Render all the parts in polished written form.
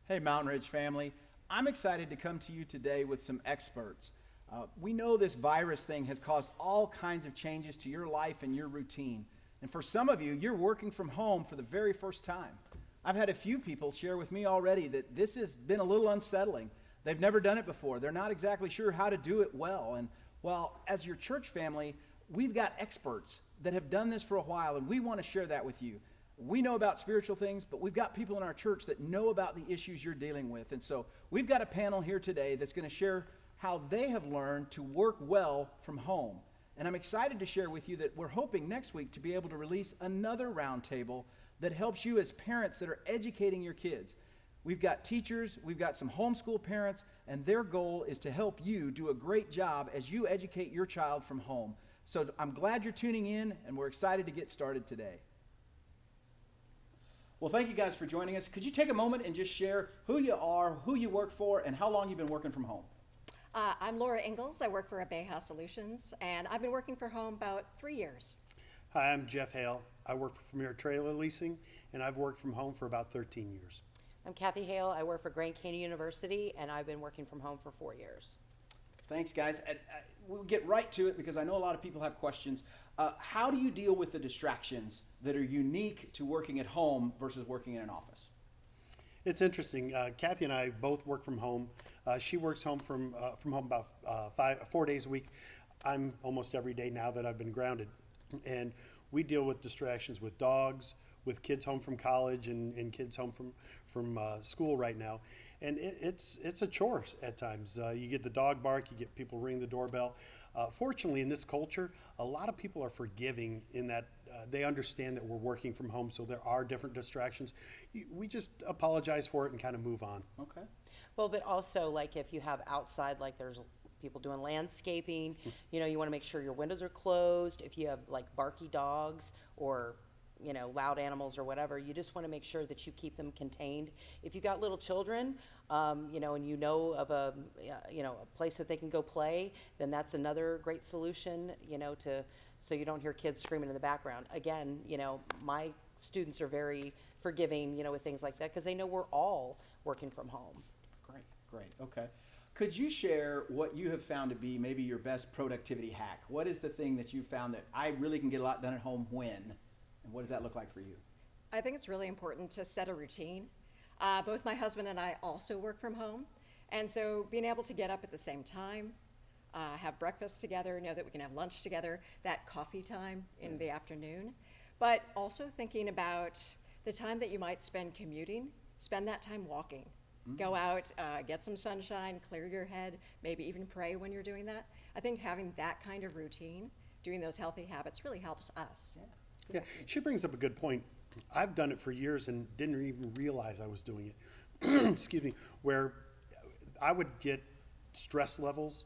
Hey, Mountain Ridge family. I'm excited to come to you today with some experts. We know this virus thing has caused all kinds of changes to your life and your routine. And for some of you, you're working from home for the very first time. I've had a few people share with me already that this has been a little unsettling. They've never done it before. They're not exactly sure how to do it well. And well, as your church family, we've got experts that have done this for a while, and we want to share that with you. We know about spiritual things, but we've got people in our church that know about the issues you're dealing with. And so we've got a panel here today that's going to share how they have learned to work well from home. And I'm excited to share with you that we're hoping next week to be able to release another roundtable that helps you as parents that are educating your kids. We've got teachers, we've got some homeschool parents, and their goal is to help you do a great job as you educate your child from home. So I'm glad you're tuning in, and we're excited to get started today. Well, thank you guys for joining us. Could you take a moment and just share who you are, who you work for, and how long you've been working from home? I'm Laura Ingalls. I work for Bayhouse Solutions, and I've been working from home about 3 years. Hi, I'm Jeff Hale. I work for Premier Trailer Leasing, and I've worked from home for about 13 years. I'm Kathy Hale. I work for Grand Canyon University, and I've been working from home for 4 years. Thanks, guys. We'll get right to it because I know a lot of people have questions. How do you deal with the distractions that are unique to working at home versus working in an office? It's interesting. Kathy and I both work from home. She works home from home about 4 days a week. I'm almost every day now that I've been grounded. And we deal with distractions with dogs, with kids home from college and kids home from school right now. And it's a chore at times. You get the dog bark, you get people ring the doorbell. Fortunately, in this culture, a lot of people are forgiving in that they understand that we're working from home, so there are different distractions. We just apologize for it and kind of move on. Okay. Well, but also, like, if you have outside, like there's people doing landscaping, you know, you want to make sure your windows are closed. If you have like barky dogs or loud animals or whatever, you just want to make sure that you keep them contained. If you got little children, and you know of a place that they can go play, then that's another great solution, so you don't hear kids screaming in the background. Again, my students are very forgiving, with things like that because they know we're all working from home. Great. Okay. Could you share what you have found to be maybe your best productivity hack? What is the thing that you found that I really can get a lot done at home when? And what does that look like for you? I think it's really important to set a routine. Both my husband and I also work from home, and so being able to get up at the same time, have breakfast together, know that we can have lunch together, that coffee time in the afternoon, but also thinking about the time that you might spend commuting, spend that time walking. Go out, get some sunshine, clear your head, maybe even pray when you're doing that. I think having that kind of routine, doing those healthy habits really helps us. Yeah, she brings up a good point. I've done it for years and didn't even realize I was doing it. Excuse me, where I would get stress levels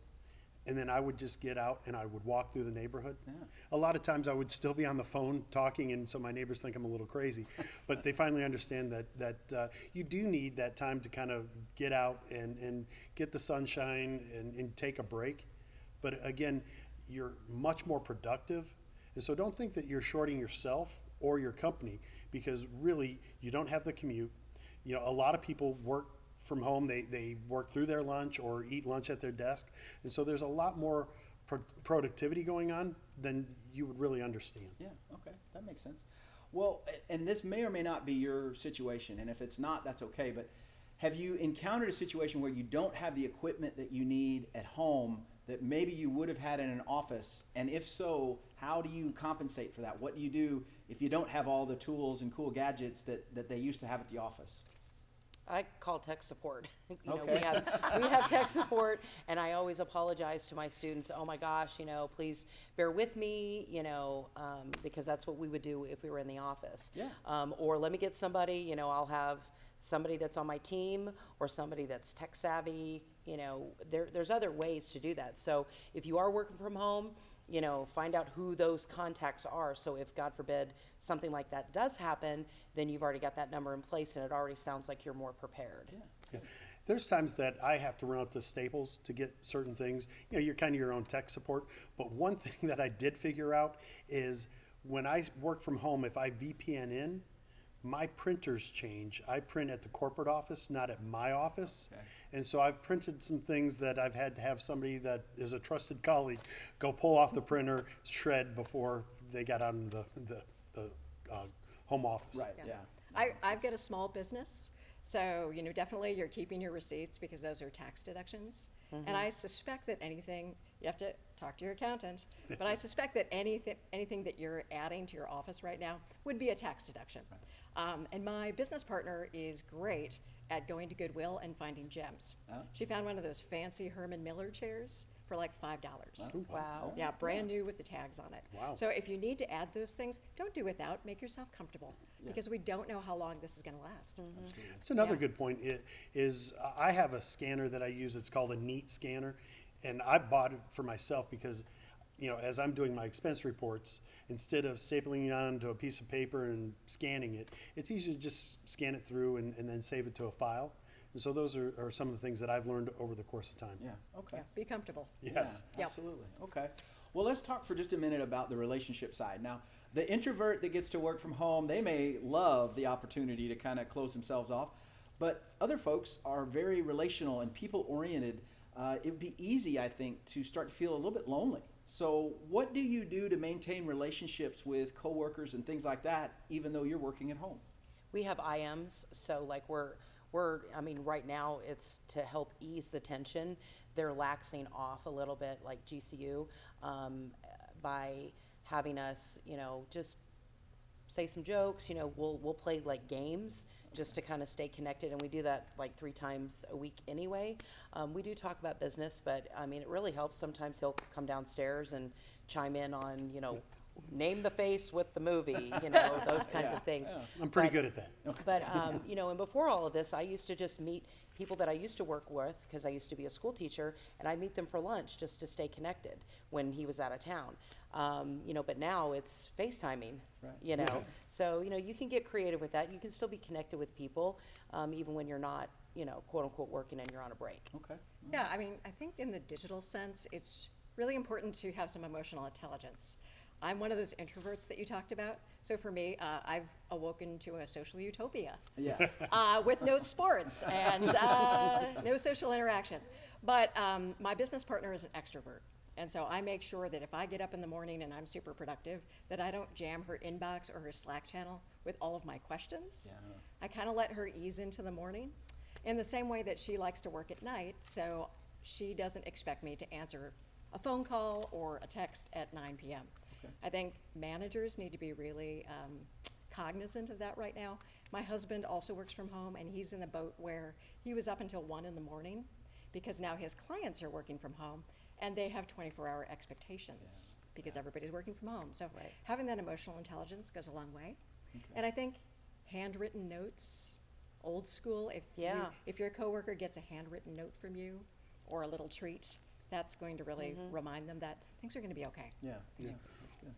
and then I would just get out and I would walk through the neighborhood. Yeah. A lot of times I would still be on the phone talking, and so my neighbors think I'm a little crazy. But they finally understand that you do need that time to kind of get out and get the sunshine and take a break. But again, you're much more productive. And so don't think that you're shorting yourself or your company, because really you don't have the commute. A lot of people work from home. They work through their lunch or eat lunch at their desk. And so there's a lot more productivity going on than you would really understand. Yeah, okay, that makes sense. Well, and this may or may not be your situation, and if it's not, that's okay, but have you encountered a situation where you don't have the equipment that you need at home that maybe you would have had in an office? And if so, how do you compensate for that? What do you do if you don't have all the tools and cool gadgets that they used to have at the office? I call tech support. Okay. We have tech support, and I always apologize to my students. Oh my gosh, please bear with me, because that's what we would do if we were in the office. Yeah. Or let me get somebody. I'll have somebody that's on my team or somebody that's tech savvy. There's other ways to do that. So if you are working from home, find out who those contacts are. So if, God forbid, something like that does happen, then you've already got that number in place, and it already sounds like you're more prepared. Yeah. There's times that I have to run up to Staples to get certain things. You're kind of your own tech support. But one thing that I did figure out is when I work from home, if I VPN in, my printers change. I print at the corporate office, not at my office. Okay. And so I've printed some things that I've had to have somebody that is a trusted colleague go pull off the printer, shred before they got out in the home office. Right, yeah. I've got a small business, so, definitely you're keeping your receipts because those are tax deductions. And I suspect that anything, you have to talk to your accountant, but I suspect that anything that you're adding to your office right now would be a tax deduction. And my business partner is great at going to Goodwill and finding gems. Oh. She found one of those fancy Herman Miller chairs for like $5. Wow. Yeah, brand new with the tags on it. Wow. So if you need to add those things, don't do without, make yourself comfortable, because we don't know how long this is gonna last. That's another Yeah. good point. Is I have a scanner that I use. It's called a Neat scanner, and I bought it for myself because, as I'm doing my expense reports, instead of stapling it onto a piece of paper and scanning it, it's easier to just scan it through and then save it to a file. And so those are some of the things that I've learned over the course of time. Yeah, okay. Yeah, be comfortable. Yes. Yeah, Yep. absolutely. Okay. Well, let's talk for just a minute about the relationship side. Now, the introvert that gets to work from home, they may love the opportunity to kind of close themselves off, but other folks are very relational and people oriented. It would be easy, I think, to start to feel a little bit lonely. So what do you do to maintain relationships with coworkers and things like that, even though you're working at home? We have IMs, so like right now it's to help ease the tension. They're laxing off a little bit, like GCU, by having us, just say some jokes. We'll play like games just to kind of stay connected, and we do that like 3 times a week anyway. We do talk about business, but it really helps. Sometimes he'll come downstairs and chime in on, name the face with the movie, those kinds of things. I'm pretty But- good at that. But, and before all of this, I used to just meet people that I used to work with, because I used to be a school teacher, and I'd meet them for lunch just to stay connected when he was out of town. But now it's FaceTiming, Right. So, you can get creative with that. You can still be connected with people, even when you're not, quote unquote, working and you're on a break. Okay. Yeah, I think in the digital sense, it's really important to have some emotional intelligence. I'm one of those introverts that you talked about. So for me, I've awoken to a social utopia Yeah. with no sports and no social interaction. But my business partner is an extrovert. And so I make sure that if I get up in the morning and I'm super productive, that I don't jam her inbox or her Slack channel with all of my questions. Yeah. I kind of let her ease into the morning in the same way that she likes to work at night. So she doesn't expect me to answer a phone call or a text at 9 p.m. Okay. I think managers need to be really cognizant of that right now. My husband also works from home, and he's in the boat where he was up until 1 in the morning because now his clients are working from home, and they have 24-hour expectations because everybody's working from home. So having that emotional intelligence goes a long way. And I think handwritten notes, old school, if your coworker gets a handwritten note from you or a little treat, that's going to really remind them that things are going to be okay. Yeah. Yeah.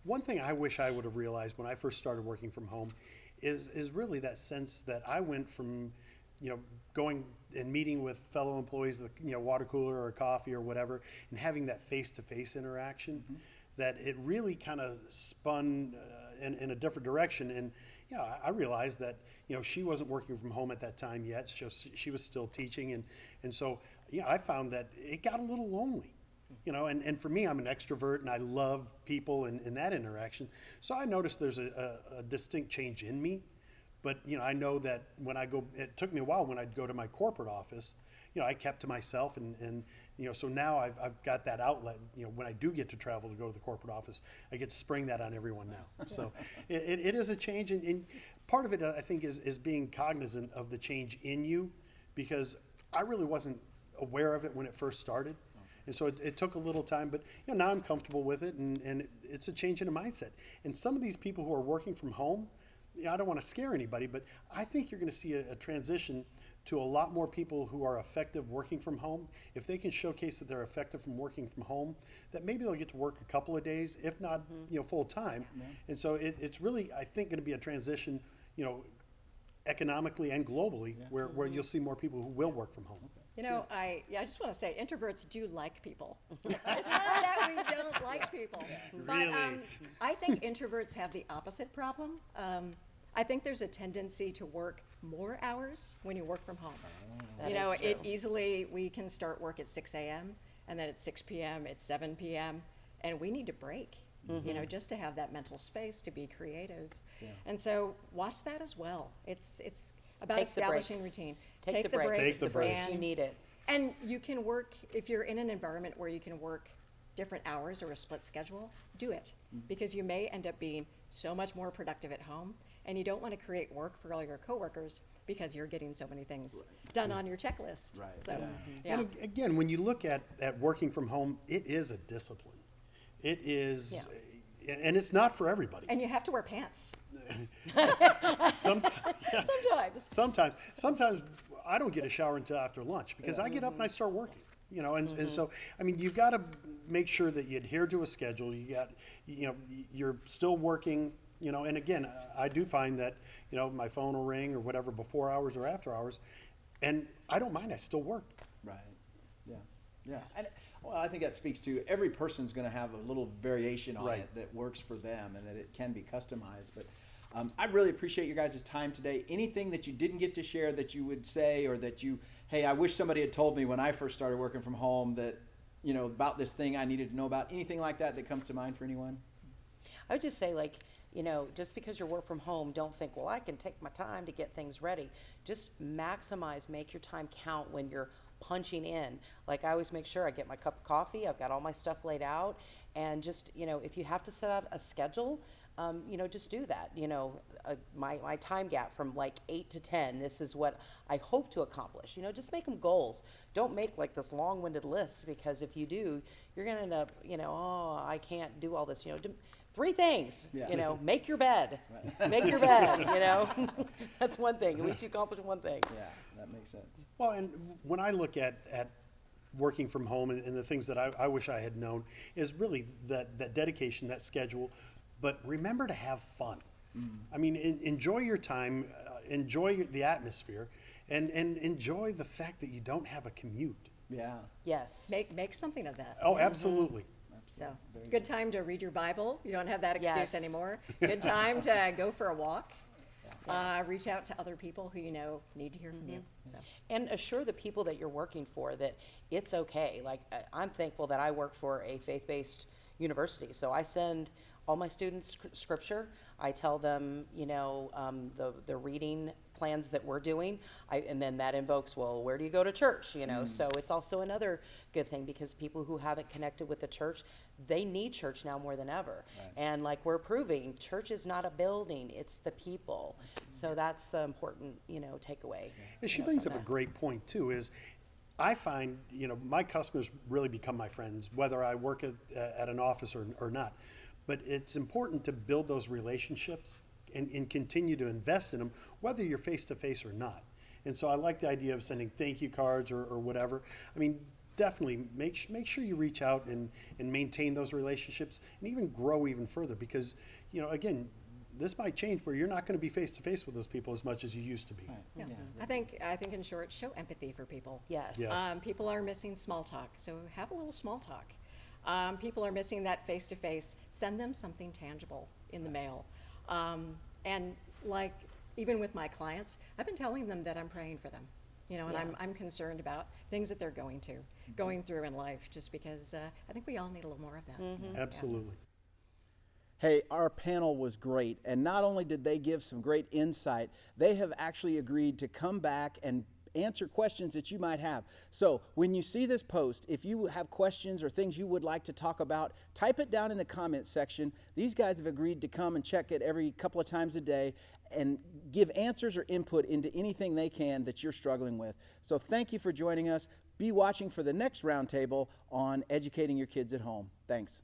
One thing I wish I would have realized when I first started working from home is really that sense that I went from, going and meeting with fellow employees, at the water cooler or coffee or whatever, and having that face-to-face interaction, that it really kind of spun in a different direction. And I realized that she wasn't working from home at that time yet. So she was still teaching, and so I found that it got a little lonely. And for me, I'm an extrovert and I love people and that interaction. So I noticed there's a distinct change in me. But, I know that when it took me a while when I'd go to my corporate office, I kept to myself and so now I've got that outlet. When I do get to travel to go to the corporate office, I get to spring that on everyone now. So it is a change. And part of it, I think, is being cognizant of the change in you, because I really wasn't aware of it when it first started. And so it took a little time, but now I'm comfortable with it, and it's a change in a mindset. And some of these people who are working from home, I don't want to scare anybody, but I think you're going to see a transition to a lot more people who are effective working from home. If they can showcase that they're effective from working from home, that maybe they'll get to work a couple of days, if not full time. And so it's really, I think, going to be a transition, economically and globally, where you'll see more people who will work from home. I just want to say introverts do like people. It's not that we don't like people. But Really? I think introverts have the opposite problem. I I think there's a tendency to work more hours when you work from home. That You know, is it true. easily, we can start work at 6 a.m. and then at 6 p.m., it's 7 p.m., and we need to break, you know, just to have that mental space to be creative. And so watch that as well. It's about Take the establishing breaks. routine. Take the breaks. Take the breaks. You And, need it. and you can work, if you're in an environment where you can work different hours or a split schedule, do it. Because you may end up being so much more productive at home, and you don't want to create work for all your coworkers because you're getting so many things done on your checklist. Right. So, Yeah. yeah. And again, when you look at working from home, it is a discipline. It is, and it's not for everybody. And you have to wear pants Sometimes, sometimes. sometimes I don't get a shower until after lunch because I get up and I start working. You know, and so I mean, you've got to make sure that you adhere to a schedule. You're still working. You know, and again, I do find that my phone will ring or whatever before hours or after hours, and I don't mind. I still work. Right. Yeah. Yeah. And well, I think that speaks to every person's going to have a little variation on Right. it that works for them and that it can be customized. But I really appreciate your guys' time today. Anything that you didn't get to share that you would say, or that hey, I wish somebody had told me when I first started working from home that, about this thing I needed to know about, anything like that comes to mind for anyone? I would just say, like, just because you work from home, don't think, well, I can take my time to get things ready. Just maximize, make your time count when you're punching in. Like, I always make sure I get my cup of coffee, I've got all my stuff laid out, and just, if you have to set out a schedule, just do that. My time gap from like 8 to 10, this is what I hope to accomplish. Just make them goals. Don't make like this long-winded list, because if you do, you're going to end up, oh, I can't do all this. 3 things, Yeah. make your bed, make your bed, That's one thing. At least you accomplish one thing. Yeah, that makes sense. Well, and when I look at working from home and the things that I wish I had known is really that dedication, that schedule, but remember to have fun. I mean, enjoy your time, enjoy the atmosphere, and enjoy the fact that you don't have a commute. Yeah. Yes. Make something of that. Oh, absolutely. So, good time to read your Bible. You don't have that excuse Yes. anymore. Good time to go for a walk. Reach out to other people who need to hear from you. So. And assure the people that you're working for that it's okay. Like, I'm thankful that I work for a faith-based university. So I send all my students scripture. I tell them, the reading plans that we're doing. And then that invokes, well, where do you go to church? So it's also another good thing, because people who haven't connected with the church, they need church now more than ever. Right. And like we're proving, church is not a building, it's the people. So that's the important, takeaway. And she brings up a great point too, is I find, my customers really become my friends, whether I work at an office or not. But it's important to build those relationships and continue to invest in them, whether you're face-to-face or not. And so I like the idea of sending thank you cards or whatever. I mean, definitely make sure you reach out and maintain those relationships and even grow even further, because, again, this might change where you're not going to be face-to-face with those people as much as you used to be. Right. Yeah. Yeah. I think in short, show empathy for people. Yes. Yes. People are missing small talk, so have a little small talk. People are missing that face-to-face. Send them something tangible in the mail. And like, even with my clients, I've been telling them that I'm praying for them. And I'm concerned about things that they're going through in life, just because I think we all need a little more of that. Absolutely. Hey, our panel was great, and not only did they give some great insight, they have actually agreed to come back and answer questions that you might have. So when you see this post, if you have questions or things you would like to talk about, type it down in the comments section. These guys have agreed to come and check it every couple of times a day and give answers or input into anything they can that you're struggling with. So thank you for joining us. Be watching for the next roundtable on educating your kids at home. Thanks.